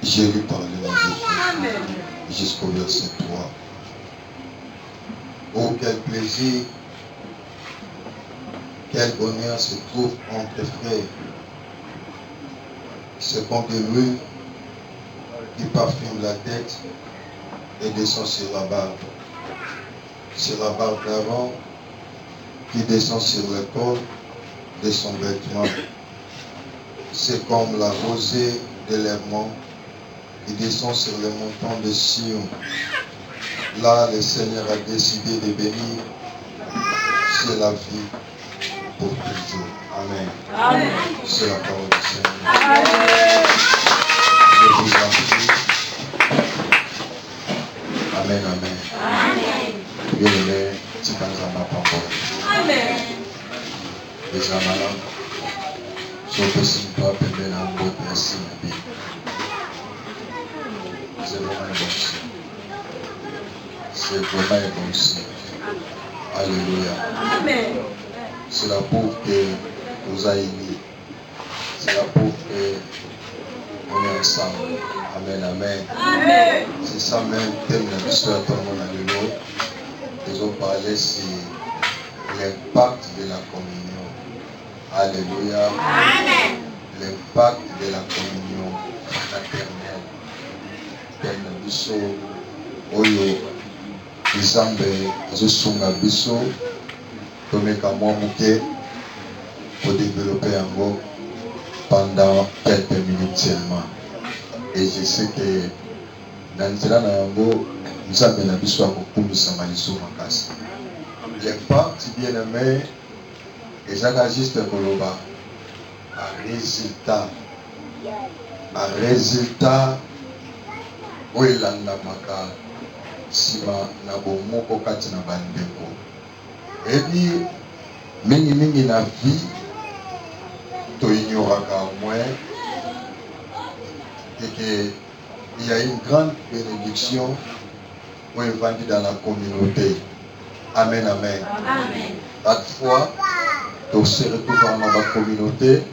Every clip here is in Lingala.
J'ai lu parler de Jésus jusqu'au verset 3. Oh, quel plaisir, quel bonheur se trouve entre tes frères. C'est comme des rues qui parfument la tête et descend sur la barbe. C'est la barbe d'Aaron qui descend sur le corps de son vêtement. C'est comme la rosée de l'Hermon qui descend sur les montants de Sion. Là, le Seigneur a décidé de bénir. C'est la vie pour toujours. Amen. Amen. C'est la parole du Seigneur. Amen. Je vous en prie. Amen, amen. Amen. Bien-aimé, tu vas en apprendre. Amen. Les amalams, je peux simplement appeler la boîte merci, ma vie. C'est vraiment un bon signe. C'est vraiment un bon signe. Alléluia. Amen. C'est la pauvre que nous a unis. C'est la pauvre que on est ensemble. Amen, amen. Amen. C'est ça même, thème de l'histoire de tout le monde. Alléluia. Ils ont parlé sur l'impact de la communion. Alléluia. Amen. L'impact de la communion fraternelle. Thème de l'histoire. Oyo. Nzambe azosunga biso tomeka mwa moke pour développer yango pendant quelques minutes seulement. Et je sais que dans nzela na yango Nzambe na biso akokumisa maliso makasi. L'impact bien-aimé ezaka juste koloba a résultat oyo elandamaka sima na bomoko kati na bandeko. Ebi mingi na vie to ignoraka moins et que il y a une grande bénédiction pour évangile dans la communauté. Amen, amen. Amen. Parfois, on se retrouve dans la communauté,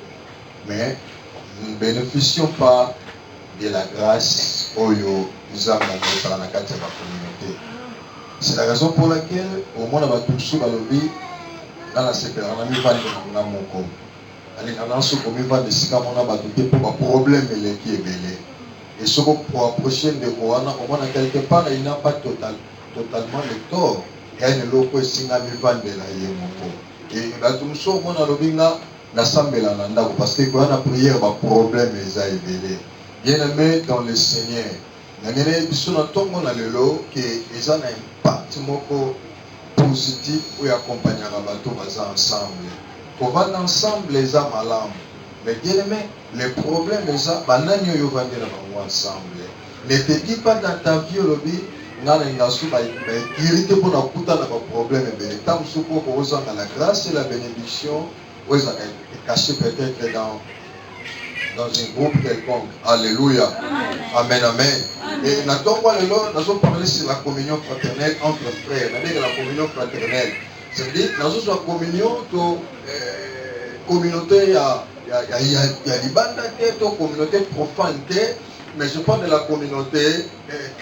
mais nous ne bénéficions pas de la grâce où nous avons dans la communauté. C'est la raison pour laquelle, au moins, on va tout sur la vie, dans la sécurité, on a mis dans mon corps. On a ce qu'on va décider, on a battu pour un problème qui est belé. Et ce qu'on pour approcher de Rwanda, au moins, quelque part, il n'a pas totalement le tort. Il y a une loco qui a mis vendre la yémoko. Et là, tout le monde a le binga, l'assemblée l'anda, parce que quand on a prié, un problème est belé. Bien aimé dans le Seigneur. Nous avons le lot qui est un impact positif pour accompagner les bateaux ensemble. Pour vendre ensemble les âmes à l'âme. Mais bien aimé, les problèmes, les âmes, ils vont vendre ensemble. Ne te dis pas dans ta vie, la grâce et la bénédiction, vous êtes caché peut-être dans un groupe quelconque. Alléluia. Amen, amen. Et nous avons parlé sur la communion fraternelle entre frères. La communion fraternelle. C'est-à-dire, nous avons la communion de communauté, il y a des bandes de communauté profane, mais je parle de la communauté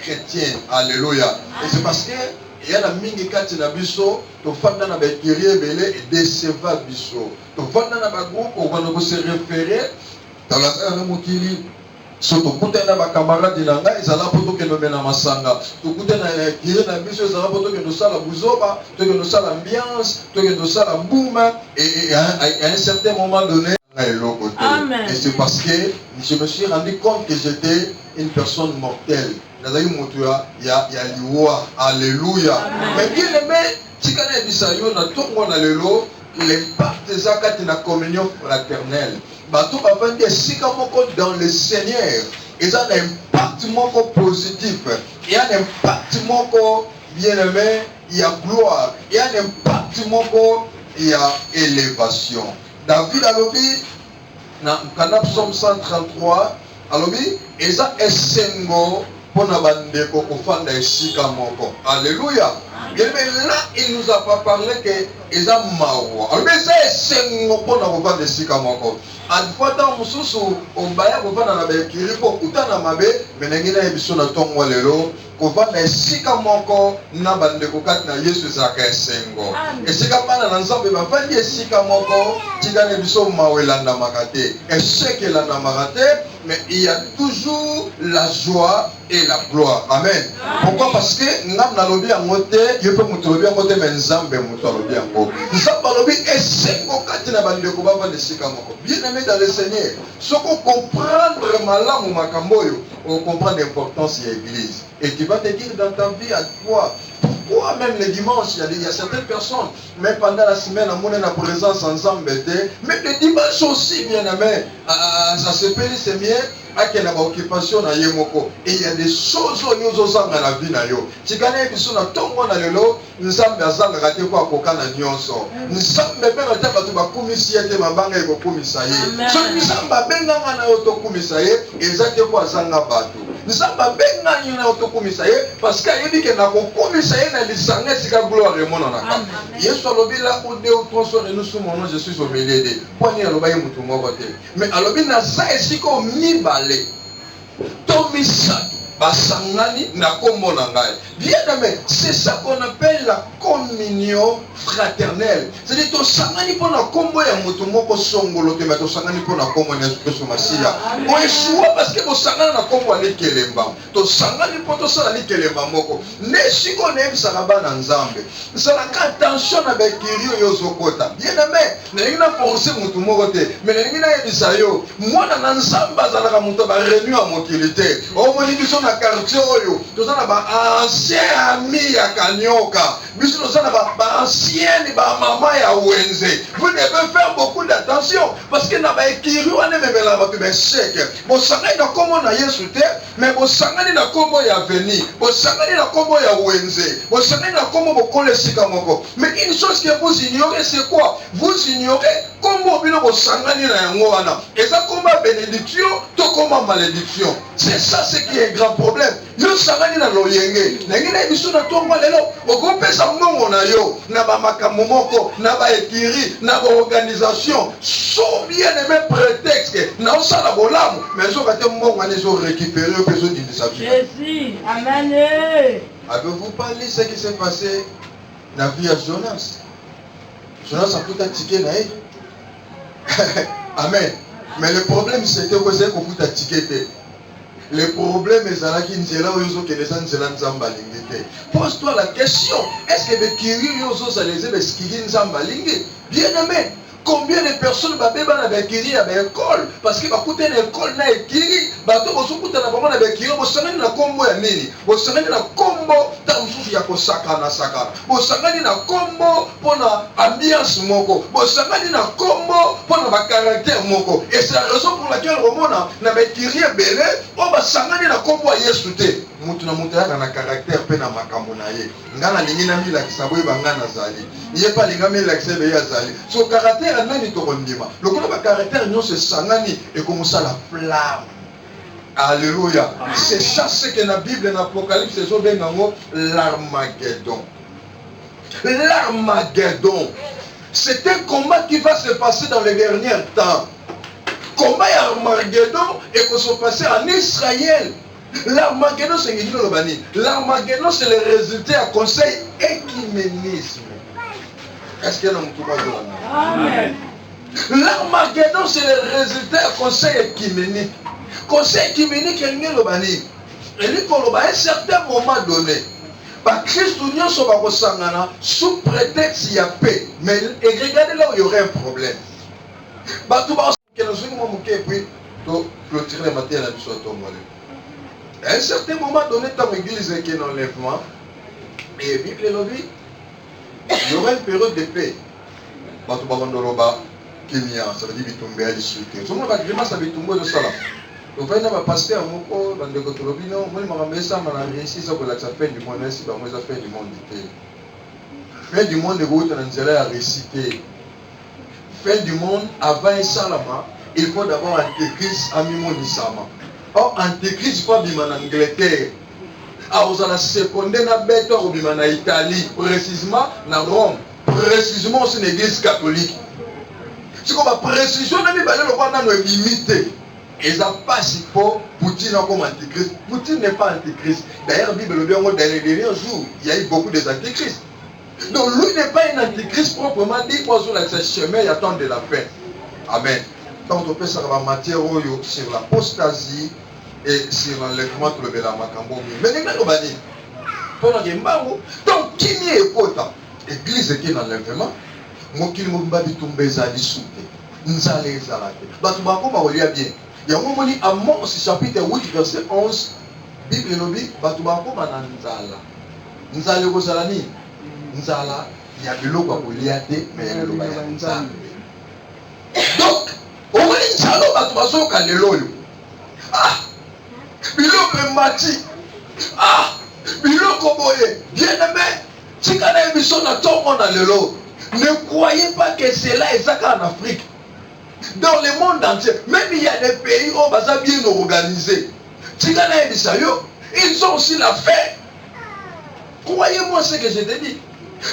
chrétienne. Alléluia. Et c'est parce que il y a la mingi kati na biso to fanda na bekirie belé et déceva biso to fanda na ba groupe on va se référer dans la salle mokili so to kutana ba camarade na ngai ezala poto ke no mena masanga to kutana kire na biso ezala poto ke no sala buzoba to ke no sala ambiance to ke no sala bouma et à un certain moment donné Amen. Et c'est parce que je me suis rendu compte que j'étais une personne mortelle. Il y a l'Iwa. Alléluia. Mais bien aimé, si on a l'impact des actes de la communion fraternelle. Dans le Seigneur, ils ont un impact positif. Il y a un impact bien aimé, il y a gloire. Il y a un impact il y a élévation. David a dit, dans le psaume 133, alobi eza esengo pona bandeko kofanda esika moko. Alléluia. Mais là il nous a pas parlé que eza mawa. Alobi eza esengo pona kofanda esika moko. Adfata mususu ombaya kofanda na bekiri ko kutana mabe menengina ebiso na tongo lelo kofanda esika moko na bandeko kati na Yesu ezaka esengo. Esika bana na nzambe bafandi esika moko tikane biso mawelanda makate. Esekela na makate. Mais il y a toujours la joie et la gloire. Amen. Pourquoi? Parce que nous avons dit à côté, je peux me trouver à côté, mais nous avons dit à côté. Nous avons dit et c'est quand tu as bandé qu'on va faire ces camons. Bien aimé dans le Seigneur, ce qu'on comprend vraiment ou makamboyo, on comprend l'importance de l'Église. Et tu vas te dire dans ta vie à toi. Pourquoi même les dimanches, il y a certaines personnes, même pendant la semaine, on a une présence ensemble, mais les dimanches aussi, bien aimé, ça se peut, c'est mieux, qu'il y a une occupation dans Yemoko. Et il y a des choses où nous avons dans la vie. Si vous avez besoin de tout le monde, nous avons besoin de rater quoi pour qu'on ait nyonso. Nous avons besoin de faire des commissions et ma banque est commissaire. Nous avons besoin de faire des exactement quoi ça n'a pas tout. Nous avons besoin de commissaire parce qu'il y a dit que nous commissaire na lisanga sika gloire et mon anaka. Yesu alobi là où deux ou trois sont nous sous mon nom je suis au milieu de. Poni aloba ye mutu moko te. Mais alobi na sa esika o mibale. Tomisa basangani na kombo na ngai. Bien aimé, c'est ça qu'on appelle la communion fraternelle. C'est-à-dire to sangani pona kombo ya mutu moko songolo te mais to sangani pona kombo na Yesu Masiya. Ko eshuwa parce que bo sangana na kombo ali kelemba. To sangani poto sala ali kelemba moko. Ne siko ne bisaka na nzambe. Sala ka attention na bekirio yo zokota. Bien aimé, ne ngina forcer mutu moko te, mais ne ngina yebisa yo. Mwana na nzamba zalaka mutu ba renew a mokilité. O moni biso na quartier oyo tozana ba ancien ami ya kanyoka biso tozana ba ancienne ba mama ya wenze. Vous devez faire beaucoup d'attention parce que na ba ekiri wana memela ba be chèque bo sangani na kombo na Yesu te mais bo sangani na kombo ya veni bo sangani na kombo ya wenze bo sangani na kombo bo kole sika moko. Mais une chose que vous ignorez c'est quoi? Vous ignorez kombo bino bo sangani na yango wana eza kombo bénédiction to kombo malédiction. C'est ça ce qui est un grand problème. Yo sangani na loyenge na ngina biso na tongo lelo okopesa mbongo na yo na ba makambo moko na ba ekiri na ba organisation so bien aimé prétexte na osala bolamu mais zo kate mbongo na zo récupérer besoin d'une discipline. Jésus, amen. Avez-vous pas lu ce qui s'est passé dans la vie de Jonas? Jonas a tout attiqué là. Amen. Mais le problème c'était que c'est qu'on fout attiqué. Le problème est là qu'il y a pose-toi la question, est-ce que les kiri yozo ça les aime skiri nzambalingi? Bien aimé, combien de personnes babeba na bekiri à l'école parce que bakuta na école na ekiri bato bosukuta na bango na bekiri bosangani na kombo ya nini? Bosangani na kombo ta mususu ya kosakana sakana. Bosangani na kombo pona ambiance moko. Bosangani na kombo pona ba caractère moko. Et c'est la raison pour laquelle romona na bekiri belé o basangani na kombo ya Yesu te. Mutu na mutu ya na caractère pe na makambo na ye. Ngana lingi na mila kisaboye bangana zali. Iye pa linga mila kisaboye ya zali. So caractère nani to kondima. Le kono ba caractère nyo se sangani et comme ça la flamme. Alléluia. C'est ça ce que la Bible dans l'Apocalypse c'est l'Armageddon. L'Armageddon. C'est un combat qui va se passer dans les derniers temps. Combat Armageddon et que se passer en Israël. L'Armageddon c'est L'Armageddon c'est le résultat à conseil écuménisme. Est-ce qu'il y a un tout Amen. L'Armageddon c'est le résultat à conseil écuménique. Conseil écuménique est le bani. Et lui pour à un certain moment donné, Christ union soit sous prétexte il y a paix. Mais regardez là où il y aurait un problème. Tout va clôturer les matins à à un certain moment donné, dans l'église qui est dans l'enlèvement, et Bible il y aura une période de paix. Ça veut dire que tu as discuté. Tout le monde va dire que ça va tomber de ça. Donc, il y a un pasteur, il y a un réussi à la fin du monde, c'est la fin du monde. Fin du monde, il y a récité. Fin du monde, avant un salama, il faut d'abord Antéchrist à Mimon-Isama. Or, Antéchrist, il faut bien en Angleterre. Alors, vous allez seconder na bête en Italie, précisément dans Rome, précisément c'est une église catholique. C'est comme la précision de l'Église limité. Et ça passe pour Poutine comme antichrist. Poutine n'est pas antichrist. D'ailleurs, la Bible dans les derniers jours, il y a eu beaucoup d'antichrists. Donc, lui n'est pas un antichrist proprement dit, pour sur ce chemin, il attend de la paix. Amen. Donc, on peut savoir la matière sur l'apostasie et sur l'enlèvement de la Makambo. Mais les gens ont dit, donc, qui m'y est potent? L'église qui est dans l'enlèvement, moi qui m'ont dit, nous allons les arrêter. Donc, on va lire bien. Il y a un moment dit, Amos chapitre 8, verset 11, Bible nous dit, Nzala kozalani Nzala ya biloko akoliate mais ya loba ya Nzambe. Donc omoni Nzala bato bazoka lelo oyo. Ah biloko emati. Ah biloko boye bien aimé. Tika na biso na tongo na lelo. Ne croyez pas que cela est ça en Afrique. Dans le monde entier, même il y a des pays où on va bien organisé. Tika na bisayo, ils ont aussi la fête. Croyez-moi ce que je te dis.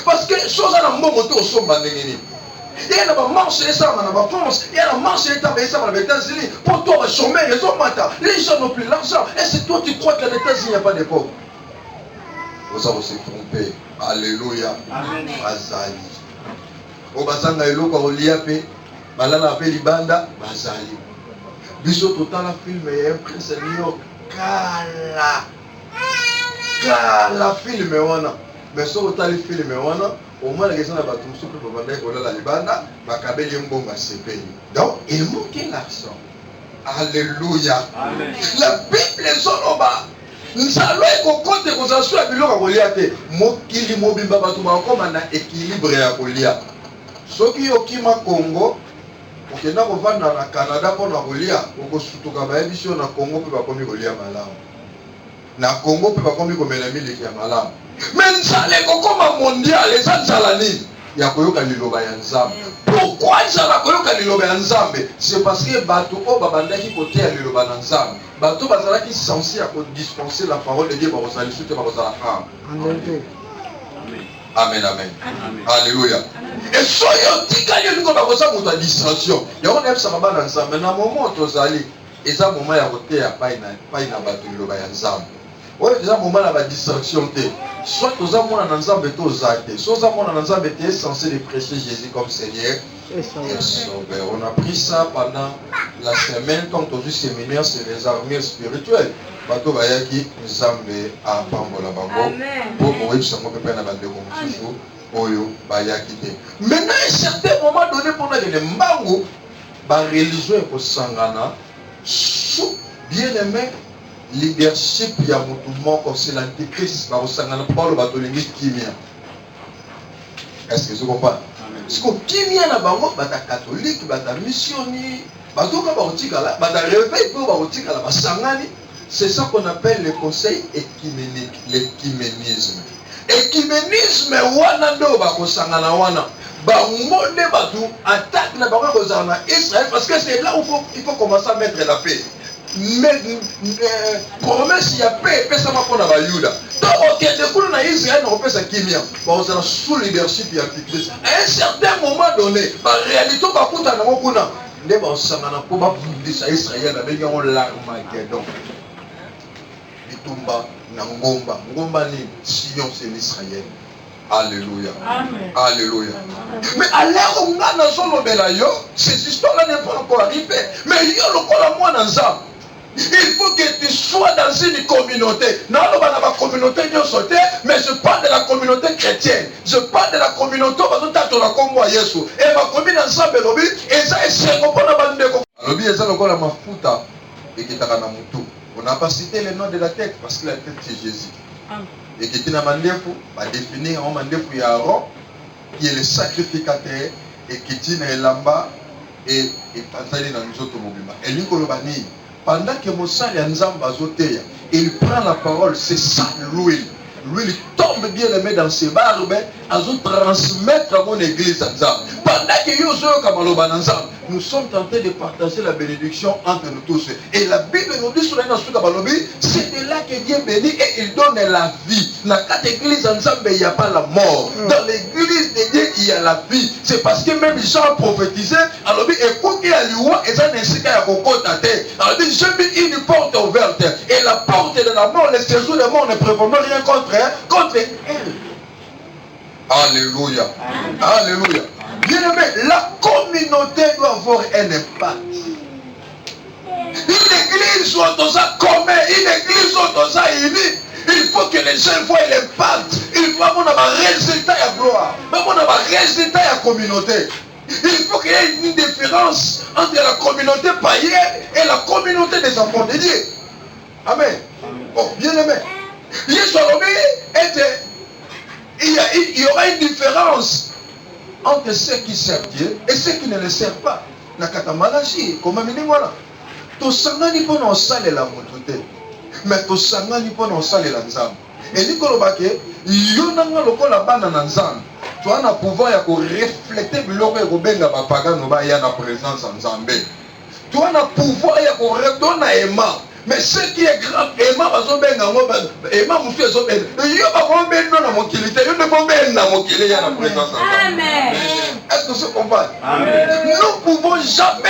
Parce que chose à la moto au sommet il y a un marché et ça en France, il y a un marché et ça en États-Unis. Pour toi, le chômeur, les hommes matin, les gens n'ont plus l'argent. Et c'est toi qui crois qu'à l'États-Unis, il n'y a pas de pauvres. Vous avez aussi trompé. Alléluia. Amen. Bazali. Au Bazanga et l'eau, au Liapé, Balala Pé Libanda, Bazali. Biso total la film est impressionné. Kala. La film wana mais so otali film wana au moins les gens na bato musuku pour banda ko la libanda bakabeli mbonga sepeni. Donc il manque l'argent. Alléluia. Amen. La Bible zonoba nzalo ekokote kozaswa ya biloko ya kolia te. Mokili mobimba bato bakoma na équilibre ya kolia. Soki okima Congo, okenda kovanda na Canada mpona kolia, okosutuka bayebi sio na Congo mpe bakomi kolia malamu. Na Congo mpe bakomi komela miliki ya malamu. Mais nzala ekokoma mondial, eza nzala nini? Ya koyoka liloba ya Nzambe. Pourquoi nzala koyoka liloba ya Nzambe? C'est parce que bato o babandaki koteya liloba na Nzambe. Bato bazalaki censé ya dispenser la parole de Dieu ba kozali soute ba kozala ha. Amen. Amen, amen. Alléluia. Et soyo tikali ndiko ba kosa moto distraction. Ya on ebsa baba na Nzambe na moment tozali. Eza moment ya koteya pai na bato liloba ya Nzambe. Ouais, déjà moment la distraction te. Soit aux amants en ensemble et aux actes. Soit aux amants en ensemble étaient censés de prêcher Jésus comme Seigneur et Sauveur. On a pris ça pendant la semaine quand on dit séminaire, c'est les armées spirituelles. Bato bayaki nzambe a pambola bango. Pour mourir ça mon pépé na bande comme toujours. Oyo bayaki te. Maintenant à un certain moment donné pour les mbango, ba religion ko sangana sous bien aimé. Leadership ya mutu moko c'est l'antéchrist ba osangana Paulo batolingi kimia. Est-ce que vous comprenez? Parce que kimia na bango bata catholique bata missioni batoka ba otikala bata réveil po ba otikala ba sangani. C'est ça qu'on appelle le conseil écuménique, l'écuménisme. Écuménisme wana ndo ba kosangana wana ba monde batu attaque na bango kozana Israël parce que c'est là où il faut commencer à mettre la paix. Mais promesse ya paix pesama pona ba Yuda. Donc OK, de coup na Israël on peut ça kimia. Bon ça sous leadership ya Christ. À un certain moment donné, en réalité ba kuta na mokuna nde ba sangana po ba bundisa Israël avec on l'Armageddon. Bitumba na ngomba ni Sion c'est l'Israël. Alléluia. Amen. Alléluia. Amen. Mais à l'heure où on a solo belayo, ces histoires-là n'est pas encore arrivées. Mais il y a le col à moi dans ça. Il faut que tu sois dans une communauté. Non, on va dans la communauté de sauter, mais je parle de la communauté chrétienne. Je parle de la communauté où on a comme moi Yesu. Et ma commune ensemble lobby, et ça c'est qu'on a bandé. Lobby et ça le col à ma fouta et qui t'a na mutu. On n'a pas cité le nom de la tête parce que la tête c'est Jésus. Amen. Et qui est mandefu, va définir un mandefu ya Aaron, qui est le sacrificateur, et qui est lamba et Pantali dans nous autres mouvements. Et lui, pendant que Moussa et Nzamba zoteya, il prend la parole, c'est ça l'huile. L'huile tombe bien aimé dans ses barbes, à transmettre à mon église ensemble. Pendant que nous sommes tentés de partager la bénédiction entre nous tous. Et la Bible nous dit sur c'est de là que Dieu bénit et il donne la vie. Dans quatre églises ensemble, il n'y a pas la mort. Dans l'église de Dieu, il y a la vie. C'est parce que même Jean a prophétisé. Alors, écoutez à l'Iwa, et ça n'est pas alors, j'ai mis une porte ouverte. Et la porte de la mort, le séjour de la mort ne prévoit rien contre elle. Alléluia. Alléluia. Bien aimé, la communauté doit avoir un impact. Une église soit dans sa commun, une église soit dans sa unie. Il faut que les gens voient l'impact. Il faut avoir un résultat à gloire. Avoir un résultat à la communauté. Il faut qu'il y ait une différence entre la communauté païenne et la communauté des enfants de Dieu. Amen. Bon, bien aimé. Il y aura une différence entre ceux qui servent Dieu et ceux qui ne le servent pas. Nakatamalachi, comme un minimum. To sangani po na osale la motote. Mais to sangani po na osale la nzambe. Et Nicolas Baké, yo nanga lokola bana na nzambe. Tu as un pouvoir à refléter biloko ya kobenga ba pagano ba ya na présence en nzambe. Tu as un pouvoir à redonner aimant. Mais ce qui est grave, aimant va zobenga ngoba aimant musu ezobenga. Yo ba kombeno na mokilité, yo ne kombeno na mokilé ya na présence en nzambe. Amen. Est-ce que c'est comprendre? Amen. Nous pouvons jamais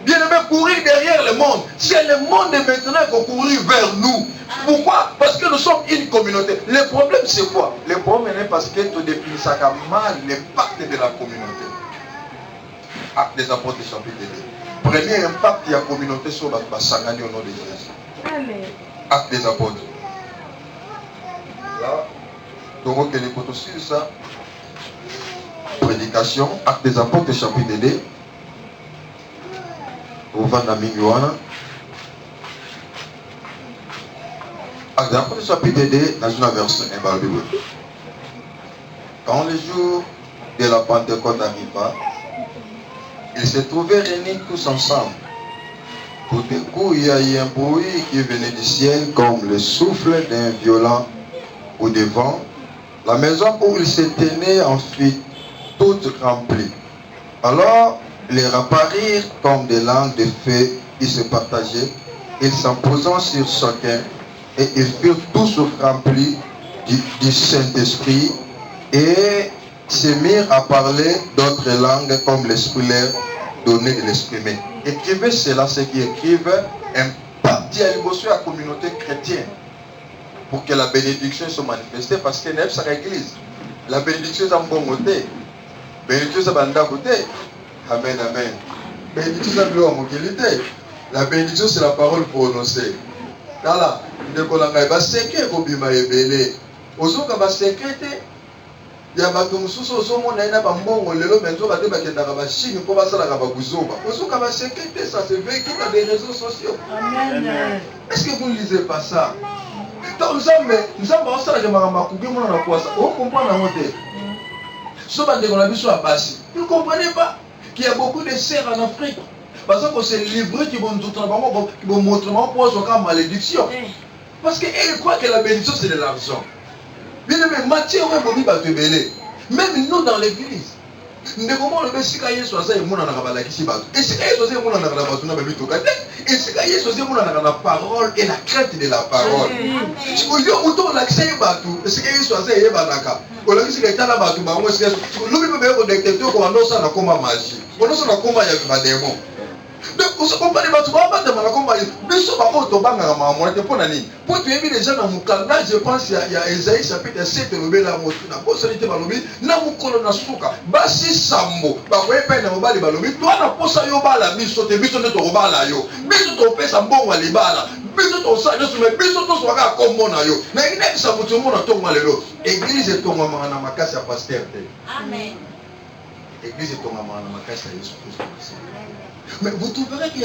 bien aimé courir derrière le monde. C'est le monde maintenant qui courir vers nous. Pourquoi? Parce que nous sommes une communauté. Le problème c'est quoi? Le problème est parce que tu définis ça comme mal l'impact de la communauté. Acte des apôtres chapitre 2. Premier impact de la communauté sur la Sangani au nom de Jésus. Amen. Acte des apôtres. Là, donc les potos sur ça. Prédication, acte des apôtres chapitre 2. Au Vandami Yohana. Acte chapitre 2, dans une version dans la Bible. Quand le jour de la Pentecôte arriva, ils se trouvaient réunis tous ensemble. Tout d'un coup, il y a eu un bruit qui venait du ciel comme le souffle d'un violent ou de vent. La maison où ils se tenaient en fut toute remplie. Alors, ils apparurent comme des langues de feu qui se partageaient. Ils s'en posant sur chacun et ils furent tous remplis du Saint-Esprit et se mirent à parler d'autres langues comme l'Esprit leur donnait de l'exprimer. Écrivez cela, ceux qui écrivent, un parti à la communauté chrétienne pour que la bénédiction soit manifestée parce que c'est l'église. La bénédiction est en bon côté. La bénédiction est en bon côté. Amen, amen. La bénédiction est en bon côté. La bénédiction c'est la parole prononcée. Là, il y a un secret qui est ozoka ba secret ya bato mususu ozomona ina bambongo lelo benzo bate bakendaka ba Chine po basalaka ba kuzoba ozoka ba secret ça se véhicule dans les réseaux sociaux. Amen. Est-ce que vous ne lisez pas ça? Donc nous sommes ensemble de maramba kuke mona na kwasa on comprend na moté so bande ko na biso abasi vous ne comprenez pas qu'il y a beaucoup de sœurs en Afrique parce que c'est livré qui vont tout travailler qui vont montrer pour ça comme malédiction parce que elle croit que la bénédiction c'est de l'argent. Bien aimé, Matthieu même nous dans l'église, nous devons le Messie Yesu et mon anabala qui s'y bat. Et c'est Yesu et mon anabala na bebito kate. Et c'est Yesu et mon anabala parole et la crainte de la parole. Au lieu où on l'accès batu, c'est Yesu et banaka. Au lieu que c'est la batu, bah moi c'est nous même be connecté ko anosa na koma magie. Anosa na koma ya bademo. Donc, vous comprenez pas, tu vas pas demander comment il mais ce pas auto banga maman te pona nini pour tu aimer les gens dans mon calendrier je pense il y a Ésaïe chapitre 7 le la motu na ko solité balobi na mukolo na suka basi sambo ba ko epa na mobali balobi to na posa yo bala biso te biso ne to robala yo biso to pesa mbongo libala biso to sa yesu mais biso to soka ko mona yo na ine sa mutu mona to malelo église to ngama na makasi ya pasteur te amen église to ngama na makasi ya Yesu Christ. Mais vous trouverez que